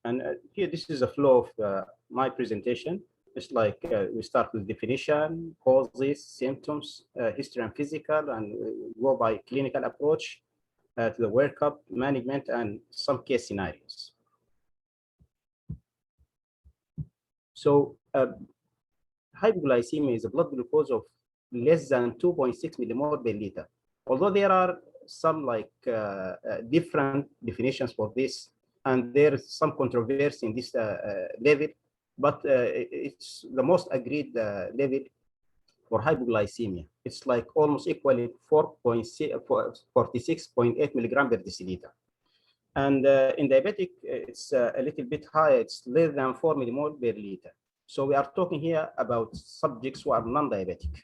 And here, this is a flow of my presentation. It's like we start with definition, causes, symptoms, history and physical, and go by clinical approach to the workup, management, and some case scenarios. So hypoglycemia is a blood glucose of less than 2.6 millimole per liter. Although there are some different definitions for this, and there's some controversy in this level, but it's the most agreed level for hypoglycemia. It's like almost equally 46.8 milligram per deciliter. And in diabetic, it's a little bit higher. It's less than 4 millimole per liter. So we are talking here about subjects who are non-diabetic.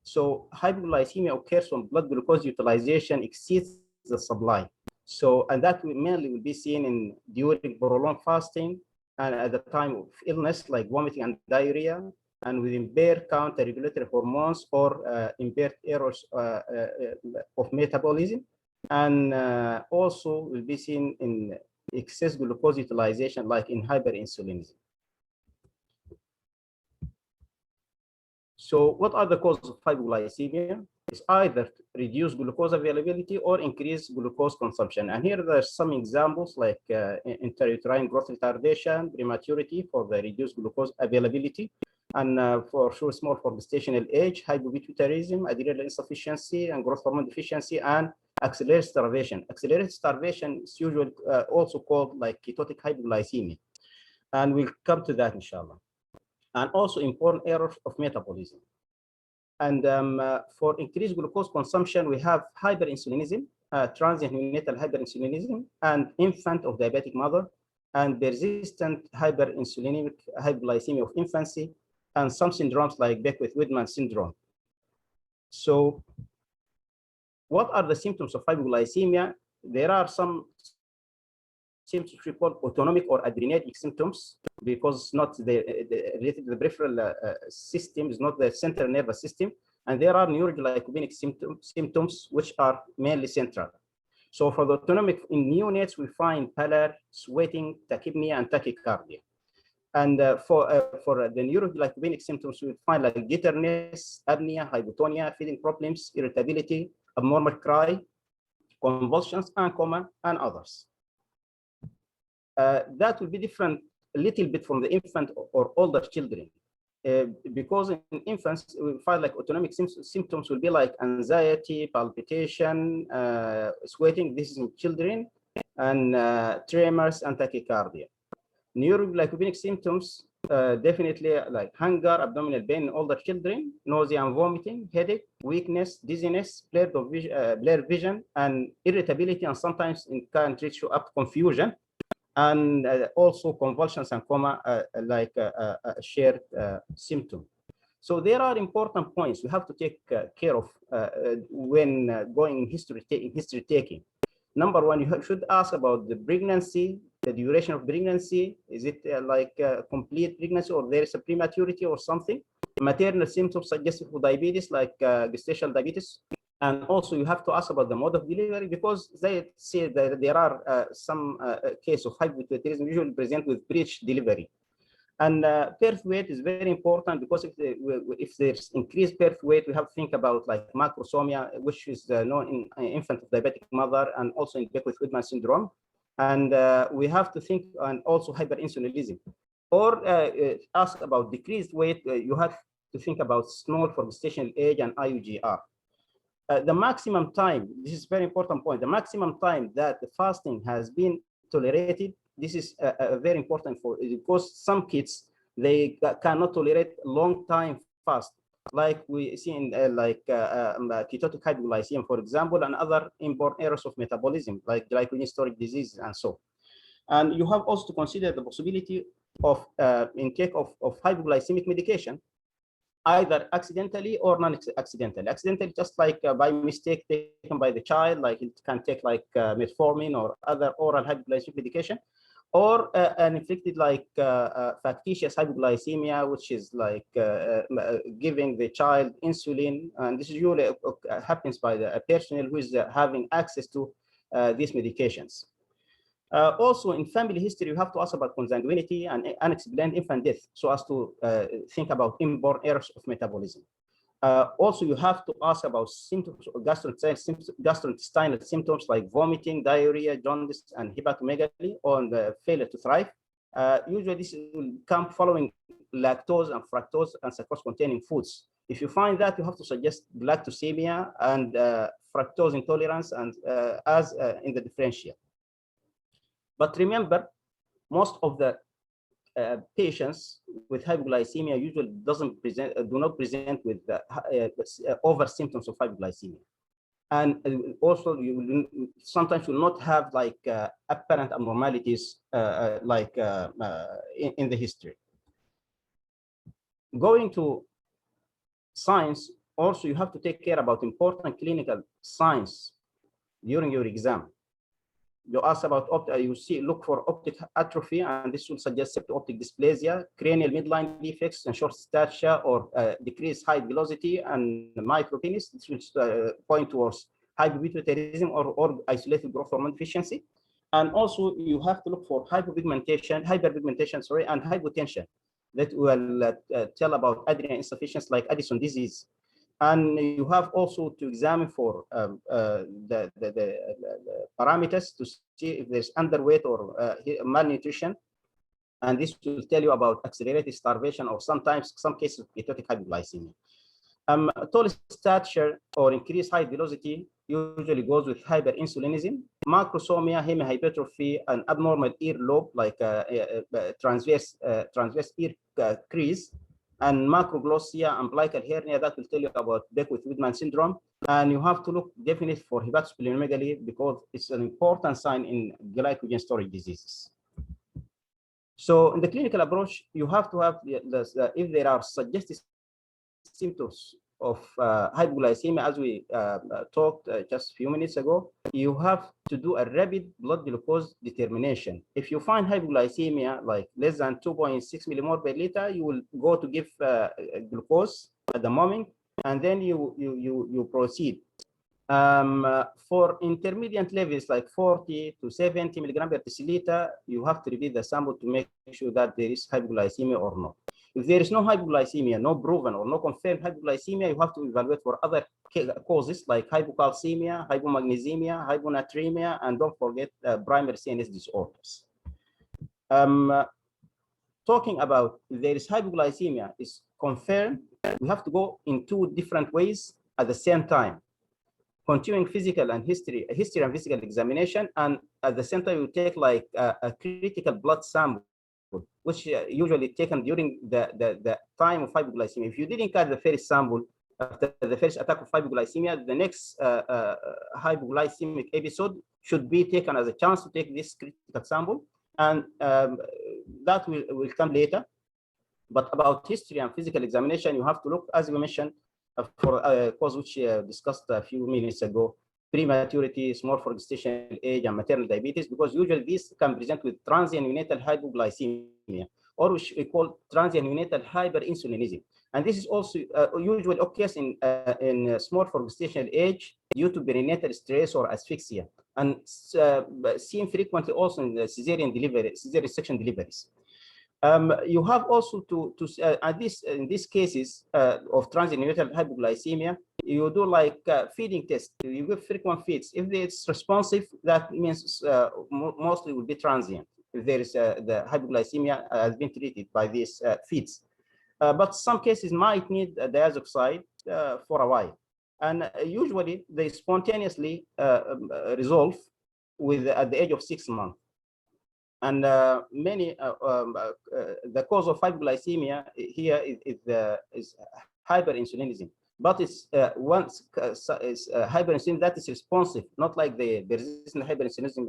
So hypoglycemia occurs when blood glucose utilization exceeds the supply. So, and that mainly will be seen during prolonged fasting and at the time of illness like vomiting and diarrhea, and with impaired counter-regulatory hormones or impaired errors of metabolism. And also will be seen in excess glucose utilization like in hyperinsulinism. So what are the causes of hypoglycemia? It's either reduced glucose availability or increased glucose consumption. And here there are some examples like intrauterine growth retardation, prematurity for the reduced glucose availability, and for sure small for gestational age, hypopituitarism, adrenal insufficiency, and growth hormone deficiency, and accelerated starvation. Accelerated starvation is usually also called like ketotic hypoglycemia. And we'll come to that, inshallah. And also important errors of metabolism. And for increased glucose consumption, we have hyperinsulinism, transient neonatal hyperinsulinism, and infant of diabetic mother, and persistent hyperinsulinemic hypoglycemia of infancy, and some syndromes like Beckwith-Whitman syndrome. So what are the symptoms of hypoglycemia? There are some symptoms we call autonomic or adrenergic symptoms, because not related to the peripheral system, is not the central nervous system. And there are neuroglycopenic symptoms, which are mainly central. So for the autonomic, in neonates, we find pallor, sweating, tachypnea, and tachycardia. And for the neuroglycopenic symptoms, we find like jitteriness, apnea, hypotonia, feeding problems, irritability, abnormal cry, convulsions, and coma, and others. That will be different a little bit from the infant or older children, because in infants, we find like autonomic symptoms will be like anxiety, palpitation, sweating. This is in children, and tremors and tachycardia. Neuroglycopenic symptoms definitely like hunger, abdominal pain in older children, nausea and vomiting, headache, weakness, dizziness, blurred vision, and irritability, and sometimes it can reach up confusion, and also convulsions and coma like a shared symptom. So there are important points we have to take care of when going in history taking. Number one, you should ask about the pregnancy, the duration of pregnancy. Is it like a complete pregnancy, or there is a prematurity or something? Maternal symptoms suggestive of diabetes, like gestational diabetes. And also you have to ask about the mode of delivery, because they say that there are some case of hypopituitarism usually present with breech delivery. And birth weight is very important, because if there's increased birth weight, we have to think about like macrosomia, which is known in infant of diabetic mother, and also in Beckwith-Whitman syndrome. And we have to think, and also hyperinsulinism. Or ask about decreased weight, you have to think about small for gestational age and IUGR. The maximum time, this is a very important point, the maximum time that the fasting has been tolerated, this is very important because some kids, they cannot tolerate long time fast, like we see in ketotic hypoglycemia, for example, and other inborn errors of metabolism, like glycogen storage disease and so. And you have also to consider the possibility of intake of hypoglycemic medication, either accidentally or non-accidentally. Accidentally, just like by mistake taken by the child, like it can take like metformin or other oral hypoglycemic medication, or an inflicted like factitious hypoglycemia, which is like giving the child insulin, and this usually happens by the personnel who is having access to these medications. Also, in family history, you have to ask about consanguinity and unexplained infant death, so as to think about inborn errors of metabolism. Also, you have to ask about symptoms of gastrointestinal symptoms like vomiting, diarrhea, jaundice, and hepatomegaly on the failure to thrive. Usually, this will come following lactose and fructose and sucrose-containing foods. If you find that, you have to suggest galactosemia and fructose intolerance, and as in the differential. But remember, most of the patients with hypoglycemia usually do not present with over symptoms of hypoglycemia, and also you will sometimes will not have like apparent abnormalities in the history. Going to science, also you have to take care about important clinical signs during your exam. You ask about look for optic atrophy, and this will suggest septo-optic dysplasia, cranial midline defects, and short stature or decreased height velocity, and micropenis. This will point towards hypopituitarism or isolated growth hormone deficiency. And also, you have to look for hyperpigmentation, and hypotension that will tell about adrenal insufficiency, like Addison disease. And you have also to examine for the parameters to see if there's underweight or malnutrition. And this will tell you about accelerated starvation or sometimes some cases of ketotic hypoglycemia. Tall stature or increased height velocity usually goes with hyperinsulinism, macrosomia, hemihypertrophy, and abnormal ear lobe like transverse ear crease, and macroglossia, umbilical hernia. That will tell you about Beckwith-Whitman syndrome. And you have to look definitely for hepatosplenomegaly because it's an important sign in glycogen storage diseases. So in the clinical approach, you have to have if there are suggested symptoms of hypoglycemia, as we talked just a few minutes ago, you have to do a rapid blood glucose determination. If you find hypoglycemia like less than 2.6 millimole per liter, you will go to give glucose at the moment, and then you proceed. For intermediate levels like 40 to 70 milligram per deciliter, you have to repeat the sample to make sure that there is hypoglycemia or not. If there is no hypoglycemia, no proven or no confirmed hypoglycemia, you have to evaluate for other causes like hypocalcemia, hypomagnesemia, hyponatremia, and don't forget primary CNS disorders. Talking about if there is hypoglycemia is confirmed, we have to go in two different ways at the same time. Continuing physical and history and physical examination, and at the same time you take like a critical blood sample, which usually taken during the time of hypoglycemia. If you didn't cut the first sample after the first attack of hypoglycemia, the next hypoglycemic episode should be taken as a chance to take this critical sample, and that will come later. But about history and physical examination, you have to look, as we mentioned, for a cause which discussed a few minutes ago, prematurity, small for gestational age, and maternal diabetes, because usually these can present with transient neonatal hypoglycemia, or which we call transient neonatal hyperinsulinism. And this is also usually occurs in small for gestational age due to perinatal stress or asphyxia, and seen frequently also in the cesarean section deliveries. You have also in these cases of transient neonatal hypoglycemia, you do like feeding tests. You give frequent feeds. If it's responsive, that means mostly will be transient. If there is the hypoglycemia has been treated by these feeds, but some cases might need diazoxide for a while, and usually they spontaneously resolve at the age of 6 months. And the cause of hypoglycemia here is hyperinsulinism, but it's hyperinsulinism that is responsive, not like the resistant hyperinsulinism,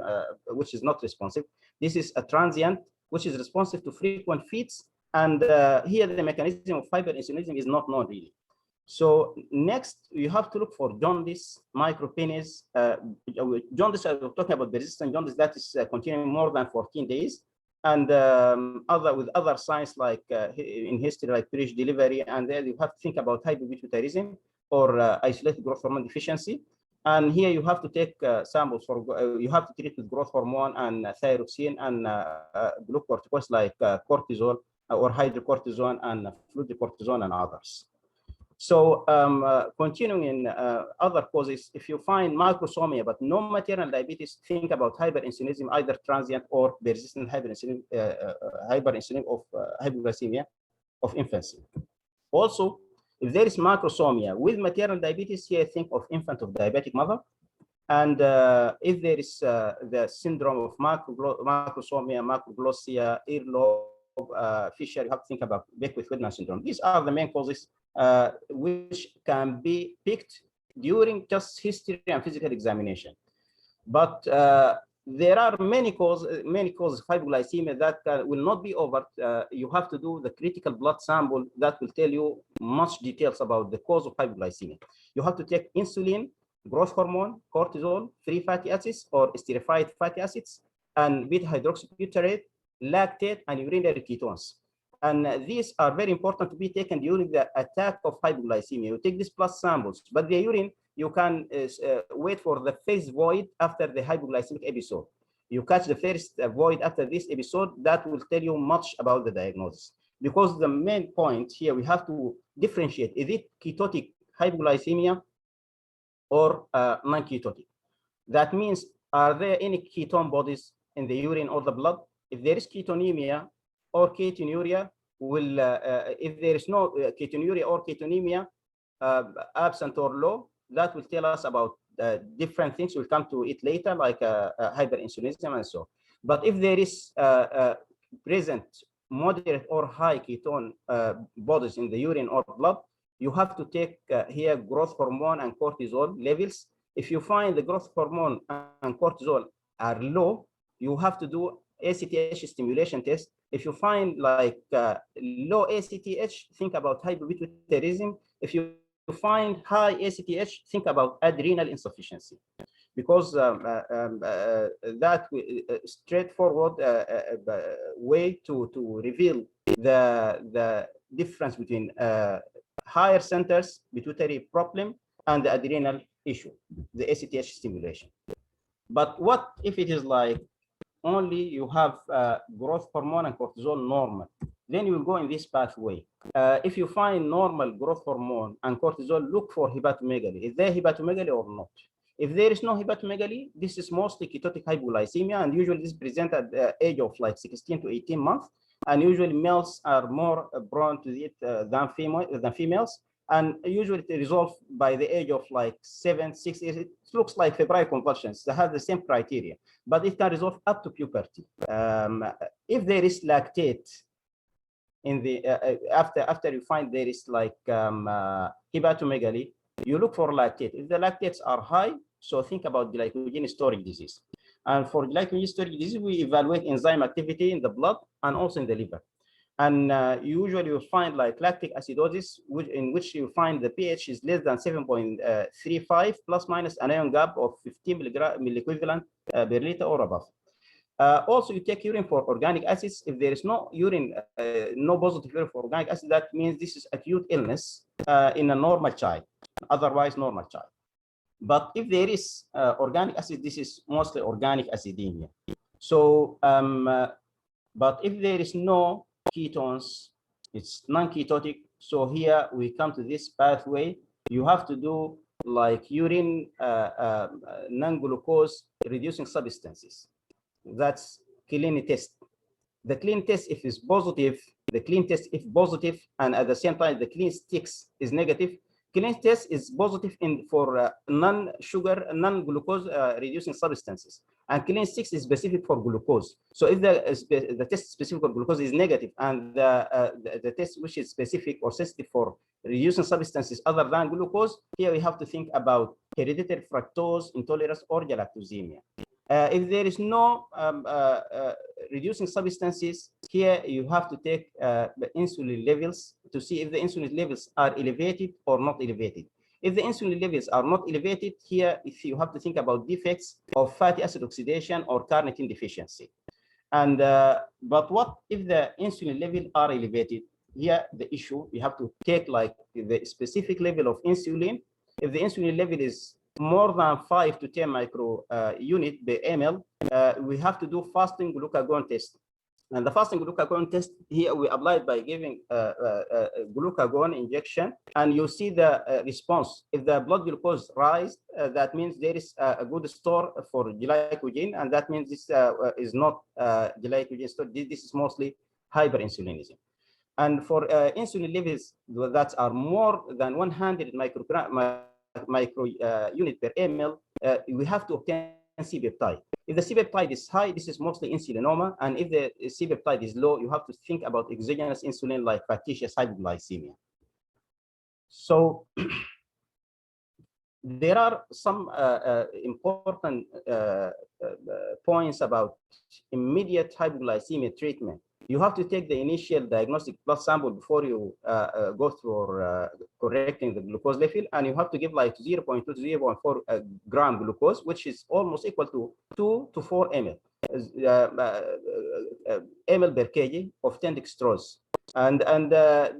which is not responsive. This is a transient, which is responsive to frequent feeds, and here the mechanism of hyperinsulinism is not known really. So next, you have to look for jaundice, micropenis. Jaundice, I'm talking about persistent jaundice that is continuing more than 14 days, and with other signs like in history, like preterm delivery, and then you have to think about hypopituitarism or isolated growth hormone deficiency. And here you have to take samples for, you have to treat with growth hormone and thyroxine and glucocorticoids like cortisol or hydrocortisone and fludrocortisone and others. So continuing in other causes, if you find macrosomia but no maternal diabetes, think about hyperinsulinism, either transient or persistent hyperinsulinism of hypoglycemia of infancy. Also, if there is macrosomia with maternal diabetes, here think of infant of diabetic mother. And if there is the syndrome of macrosomia, macroglossia, earlobe, fissure, you have to think about Beckwith-Whitman syndrome. These are the main causes which can be picked during just history and physical examination. But there are many causes of hypoglycemia that will not be over. You have to do the critical blood sample that will tell you much details about the cause of hypoglycemia. You have to take insulin, growth hormone, cortisol, free fatty acids or esterified fatty acids, and beta hydroxybutyrate, lactate, and urinary ketones. And these are very important to be taken during the attack of hypoglycemia. You take these blood samples, but the urine, you can wait for the phase void after the hypoglycemic episode. You catch the first void after this episode, that will tell you much about the diagnosis. Because the main point here, we have to differentiate, is it ketotic hypoglycemia or non-ketotic? That means, are there any ketone bodies in the urine or the blood? If there is ketonemia or ketonuria, will if there is no ketonuria or ketonemia absent or low, that will tell us about different things. We'll come to it later, like hyperinsulinism and so. But if there is present moderate or high ketone bodies in the urine or blood, you have to take here growth hormone and cortisol levels. If you find the growth hormone and cortisol are low, you have to do ACTH stimulation test. If you find like low ACTH, think about hypopituitarism. If you find high ACTH, think about adrenal insufficiency, because that straightforward way to reveal the difference between higher centers pituitary problem and the adrenal issue, the ACTH stimulation. But what if it is like only you have growth hormone and cortisol normal? Then you will go in this pathway. If you find normal growth hormone and cortisol, look for hepatomegaly. Is there hepatomegaly or not? If there is no hepatomegaly, this is mostly ketotic hypoglycemia, and usually this is presented at the age of like 16 to 18 months. And usually males are more prone to it than females. And usually it resolves by the age of like 7, 6 years. It looks like febrile convulsions. They have the same criteria, but it can resolve up to puberty. If there is lactate in the after you find there is like hepatomegaly, you look for lactate. If the lactates are high, so think about glycogen storage disease. And for glycogen storage disease, we evaluate enzyme activity in the blood and also in the liver. And usually you find like lactic acidosis, in which you find the pH is less than 7.35 plus minus an ion gap of 15 milliequivalent per liter or above. Also, you take urine for organic acids. If there is no urine, no positive urine for organic acid, that means this is acute illness in a normal child, otherwise normal child. But if there is organic acid, this is mostly organic acidemia. So, but if there is no ketones, it's non-ketotic. So here we come to this pathway. You have to do like urine non-glucose reducing substances. That's clean test. The clean test, if it's positive, the clean test if positive, and at the same time the clean sticks is negative. Clean test is positive for non-sugar, non-glucose reducing substances, and clean 6 is specific for glucose. So if the test specific for glucose is negative, and the test which is specific or sensitive for reducing substances other than glucose, here we have to think about hereditary fructose intolerance or galactosemia. If there is no reducing substances, here you have to take the insulin levels to see if the insulin levels are elevated or not elevated. If the insulin levels are not elevated, here if you have to think about defects of fatty acid oxidation or carnitine deficiency. And but what if the insulin levels are elevated? Here the issue, you have to take like the specific level of insulin. If the insulin level is more than 5 to 10 micro unit per ml, we have to do fasting glucagon test. And the fasting glucagon test here we applied by giving glucagon injection, and you see the response. If the blood glucose rise, that means there is a good store for glycogen, and that means this is not glycogen store. This is mostly hyperinsulinism. And for insulin levels that are more than 100 micro unit per ml, we have to obtain C-peptide. If the C-peptide is high, this is mostly insulinoma, and if the C-peptide is low, you have to think about exogenous insulin like factitious hypoglycemia. So there are some important points about immediate hypoglycemia treatment. You have to take the initial diagnostic blood sample before you go through correcting the glucose level, and you have to give like 0.2 to 0.4 gram glucose, which is almost equal to 2 to 4 ml ml per kg of 10 dextrose. And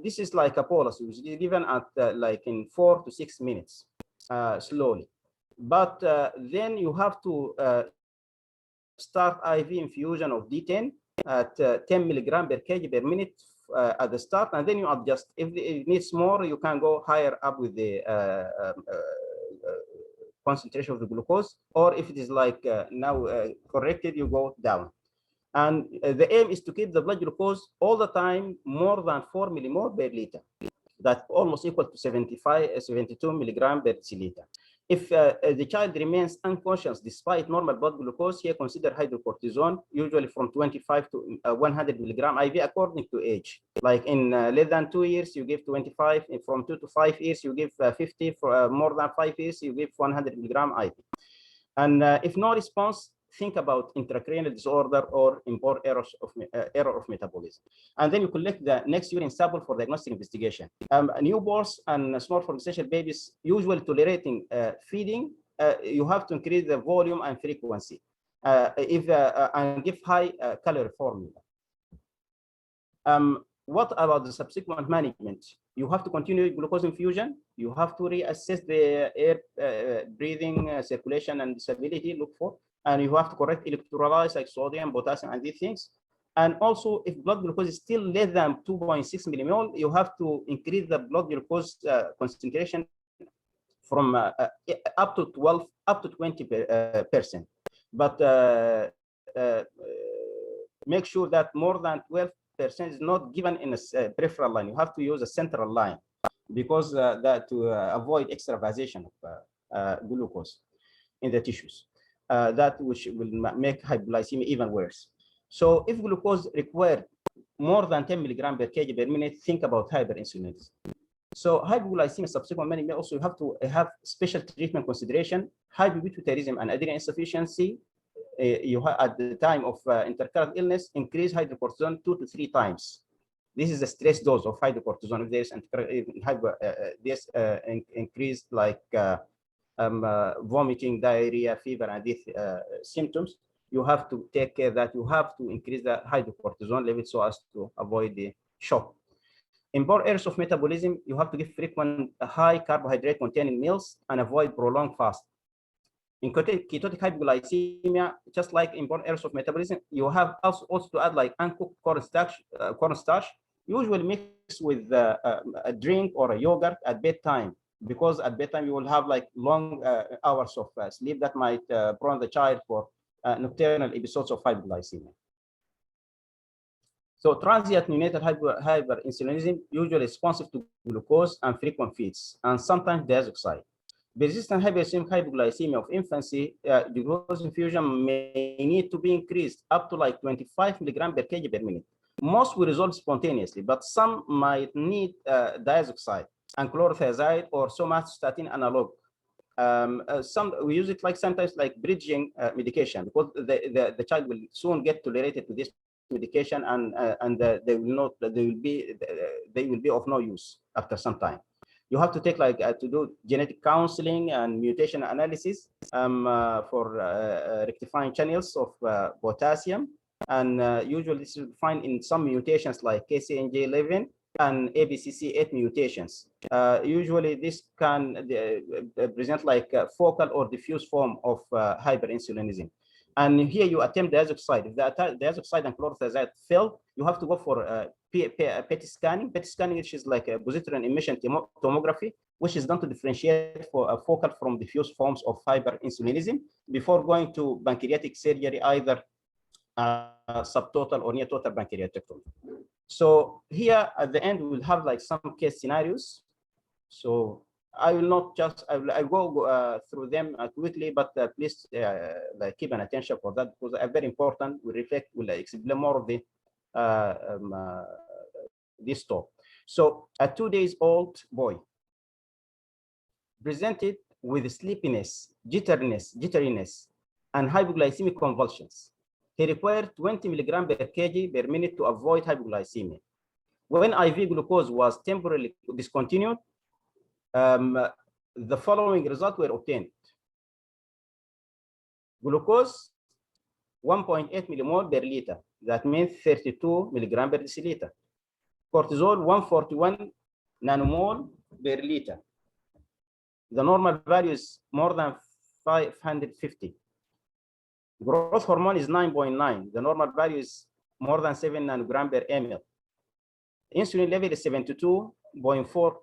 this is like a bolus, which is given at like in 4 to 6 minutes slowly. But then you have to start IV infusion of D10 at 10 milligram per kg per minute at the start, and then you adjust. If it needs more, you can go higher up with the concentration of the glucose, or if it is like now corrected, you go down. And the aim is to keep the blood glucose all the time more than 4 millimole per liter. That's almost equal to 72 milligram per deciliter. If the child remains unconscious despite normal blood glucose, here consider hydrocortisone, usually from 25 to 100 milligram IV according to age. Like in less than 2 years, you give 25. From 2 to 5 years, you give 50. For more than 5 years, you give 100 milligram IV. And if no response, think about intracranial disorder or import error of metabolism. And then you collect the next urine sample for diagnostic investigation. Newborns and small for gestation babies usually tolerating feeding, you have to increase the volume and frequency and give high calorie formula. What about the subsequent management? You have to continue glucose infusion. You have to reassess the air breathing, circulation, and disability, look for. And you have to correct electrolytes like sodium, potassium, and these things. And also, if blood glucose is still less than 2.6 millimole, you have to increase the blood glucose concentration from up to 12, up to 20%. But make sure that more than 12% is not given in a peripheral line. You have to use a central line because that to avoid extravasation of glucose in the tissues. That which will make hypoglycemia even worse. So if glucose required more than 10 milligram per kg per minute, think about hyperinsulinism. So hypoglycemia subsequent management also you have to have special treatment consideration, hypopituitarism and adrenal insufficiency. You have at the time of intercurrent illness, increase hydrocortisone 2 to 3 times. This is the stress dose of hydrocortisone. If there's increased like vomiting, diarrhea, fever, and these symptoms, you have to take care that you have to increase the hydrocortisone level so as to avoid the shock. In poor areas of metabolism, you have to give frequent high carbohydrate containing meals and avoid prolonged fast. In ketotic hypoglycemia, just like in poor areas of metabolism, you have also to add like uncooked cornstarch, usually mixed with a drink or a yogurt at bedtime, because at bedtime you will have like long hours of sleep that might prone the child for nocturnal episodes of hypoglycemia. So transient neonatal hyperinsulinism usually responsive to glucose and frequent feeds, and sometimes diazoxide. Persistent hypoglycemia of infancy, glucose infusion may need to be increased up to like 25 milligram per kg per minute. Most will resolve spontaneously, but some might need diazoxide and chlorothiazide or somatostatin analog. Some we use it like sometimes like bridging medication, because the child will soon get tolerated to this medication, and they will be of no use after some time. You have to take like to do genetic counseling and mutation analysis for rectifying channels of potassium, and usually this is found in some mutations like KCNJ11 and ABCC8 mutations. Usually this can present like a focal or diffuse form of hyperinsulinism. And here you attempt diazoxide. If the diazoxide and chlorothiazide fail, you have to go for PET scanning. PET scanning, which is like a positron emission tomography, which is done to differentiate for a focal from diffuse forms of hyperinsulinism before going to pancreatic surgery, either subtotal or near total pancreatectomy. So here at the end, we will have like some case scenarios. So I will not just, I will go through them quickly, but please like keep an attention for that, because they are very important. We reflect, we'll explain more of the this talk. So a 2-day-old boy presented with sleepiness, jitteriness, and hypoglycemic convulsions. He required 20 milligrams per kg per minute to avoid hypoglycemia. When IV glucose was temporarily discontinued, the following results were obtained. Glucose 1.8 millimole per liter, that means 32 milligrams per deciliter. Cortisol 141 nanomole per liter. The normal value is more than 550. Growth hormone is 9.9. The normal value is more than 7 nanogram per ml. Insulin level is 72.4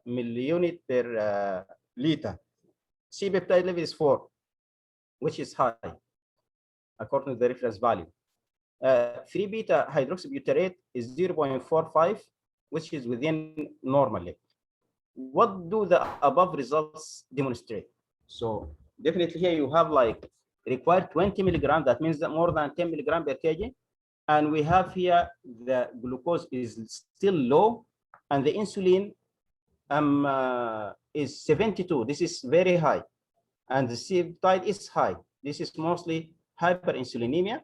milliunit per liter. C-peptide level is 4, which is high, according to the reference value. 3-beta hydroxybutyrate is 0.45, which is within normal level. What do the above results demonstrate? So definitely here you have like required 20 milligrams, that means that more than 10 milligrams per kg. And we have here the glucose is still low, and the insulin is 72. This is very high. And the C-peptide is high. This is mostly hyperinsulinemia.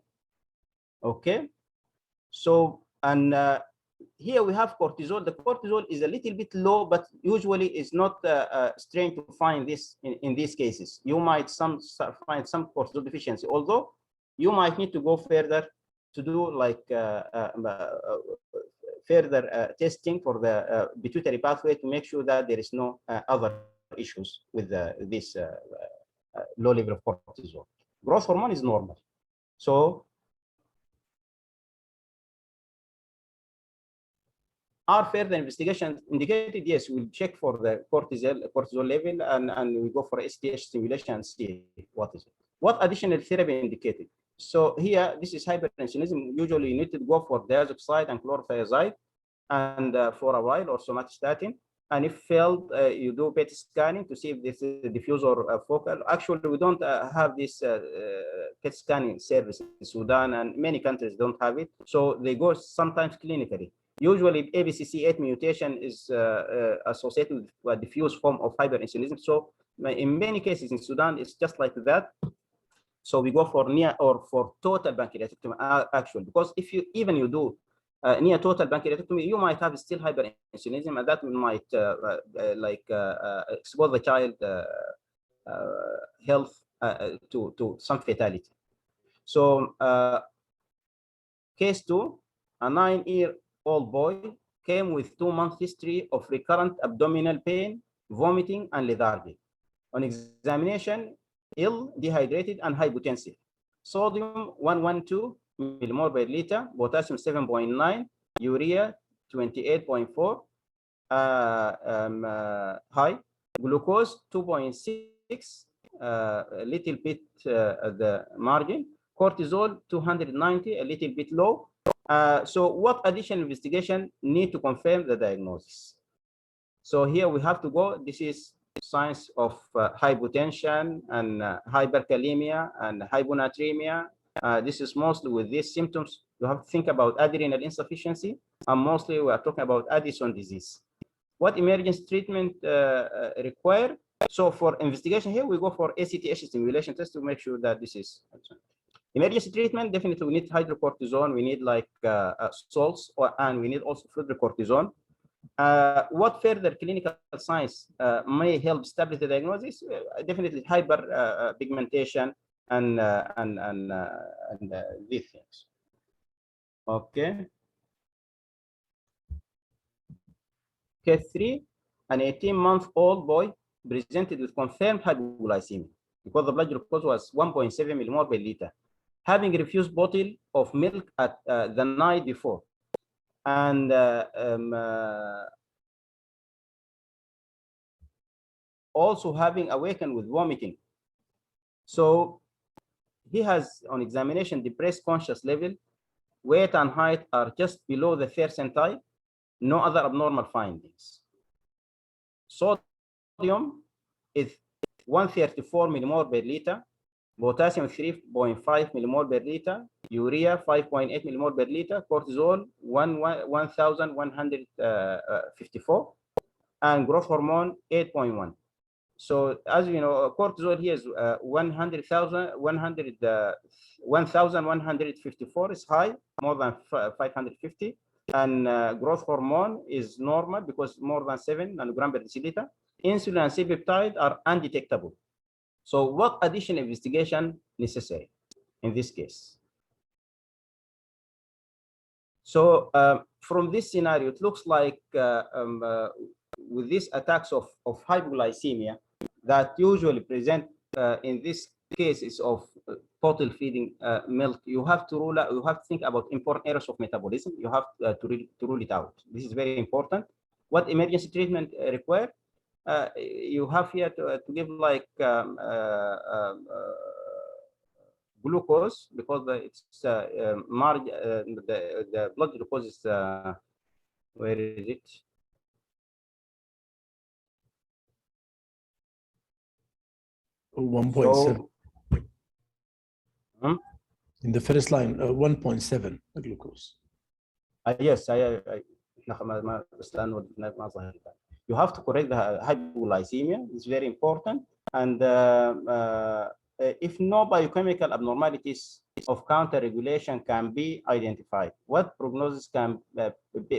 Okay. So, and here we have cortisol. The cortisol is a little bit low, but usually is not strange to find this in these cases. You might find some cortisol deficiency, although you might need to go further to do like further testing for the pituitary pathway to make sure that there is no other issues with this low level of cortisol. Growth hormone is normal. So are further investigations indicated? Yes, we'll check for the cortisol level, and we go for STH stimulation and see what is it. What additional therapy indicated? So here, this is hyperinsulinism. Usually you need to go for diazoxide and chlorothiazide and for a while, or somatostatin. And if failed, you do PET scanning to see if this is a diffuse or focal. Actually, we don't have this PET scanning service in Sudan, and many countries don't have it. So they go sometimes clinically. Usually, ABCC8 mutation is associated with a diffuse form of hyperinsulinism. So in many cases in Sudan, it's just like that. So we go for near or for total pancreatectomy actually, because if you do near total pancreatectomy, you might have still hyperinsulinism, and that might expose the child health to some fatality. So case 2, a 9-year-old boy came with 2-month history of recurrent abdominal pain, vomiting, and lethargy. On examination, ill, dehydrated, and hypotensive. Sodium 112 millimole per liter, potassium 7.9, urea 28.4, high, glucose 2.6, a little bit at the margin, cortisol 290, a little bit low. So what additional investigation need to confirm the diagnosis? So here we have to go, this is signs of hypotension and hyperkalemia and hyponatremia. This is mostly with these symptoms. You have to think about adrenal insufficiency, and mostly we are talking about Addison disease. What emergency treatment required? So for investigation here, we go for ACTH stimulation test to make sure that this is emergency treatment. Definitely we need hydrocortisone, we need like salts, and we need also fludrocortisone. What further clinical signs may help establish the diagnosis? Definitely hyperpigmentation and these things. Okay. Case 3, an 18-month-old boy presented with confirmed hypoglycemia because the blood glucose was 1.7 millimole per liter, having refused bottle of milk at the night before, and also having awakened with vomiting. So he has, on examination, depressed conscious level. Weight and height are just below the percentile. No other abnormal findings. Sodium is 134 millimole per liter. Potassium 3.5 millimole per liter. Urea 5.8 millimole per liter. Cortisol 1,154. And growth hormone 8.1. So as you know, cortisol here is 1,154 is high, more than 550. And growth hormone is normal because more than 7 nanogram per deciliter. Insulin and C-peptide are undetectable. So what additional investigation necessary in this case? So from this scenario, it looks like with these attacks of hypoglycemia that usually present in this cases of bottle feeding milk, you have to rule out, you have to think about important errors of metabolism. You have to rule it out. This is very important. What emergency treatment required? You have here to give like glucose, because it's the blood glucose is where is it? Oh, 1.7. So, in the first line, 1.7 glucose. Yes, you have to correct the hypoglycemia. It's very important. And if no biochemical abnormalities of counter-regulation can be identified, what prognosis can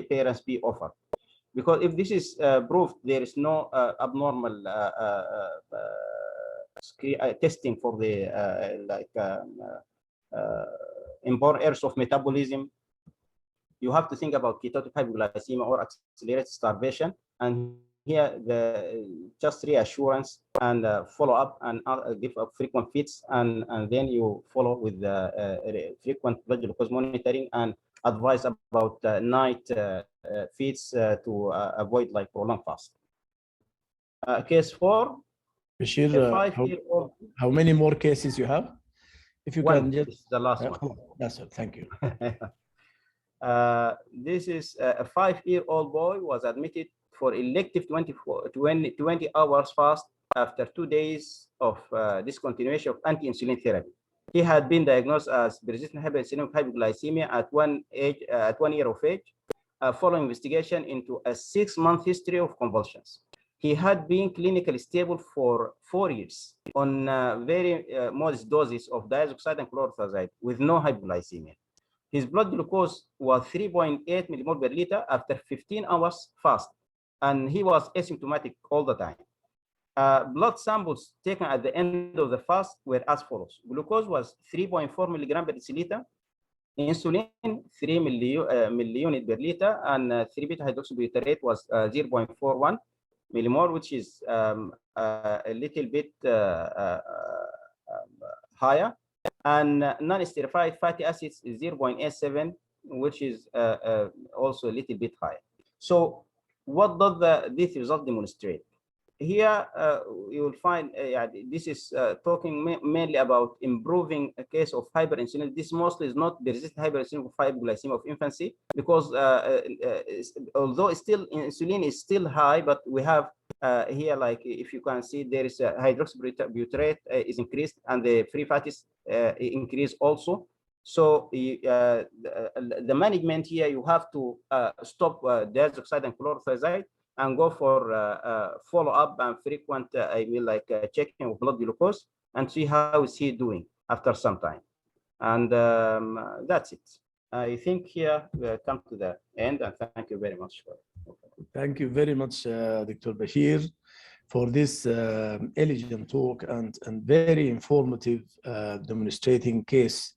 parents be offered? Because if this is proved, there is no abnormal testing for the important errors of metabolism, you have to think about ketotic hypoglycemia or accelerated starvation. And here, just reassurance and follow up and give frequent feeds, and then you follow with the frequent blood glucose monitoring and advise about night feeds to avoid like prolonged fast. Case 4. Bashir, how many more cases you have? If you can just... This is the last one. That's it. Thank you. This is a 5-year-old boy was admitted for elective 20 hours fast after 2 days of discontinuation of anti-insulin therapy. He had been diagnosed as persistent hyperinsulinemic hypoglycemia at 1 year of age, following investigation into a 6-month history of convulsions. He had been clinically stable for 4 years on very modest doses of diazoxide and chlorothiazide with no hypoglycemia. His blood glucose was 3.8 millimole per liter after 15 hours fast, and he was asymptomatic all the time. Blood samples taken at the end of the fast were as follows. Glucose was 3.4 milligram per deciliter, insulin 3 milliunit per liter, and 3-beta hydroxybutyrate was 0.41 millimole, which is a little bit higher. And non-esterified fatty acids is 0.87, which is also a little bit higher. So what does this result demonstrate? Here you will find this is talking mainly about improving a case of hyperinsulinism. This mostly is not persistent hyperinsulinism hypoglycemia of infancy, because although still insulin is still high, but we have here, like if you can see, there is a hydroxybutyrate is increased, and the free fatties increase also. So the management here, you have to stop diazoxide and chlorothiazide and go for follow-up and frequent checking of blood glucose and see how is he doing after some time. And that's it. I think here we come to the end, and thank you very much. Thank you very much, Dr. Bashir, for this elegant talk and very informative demonstrating case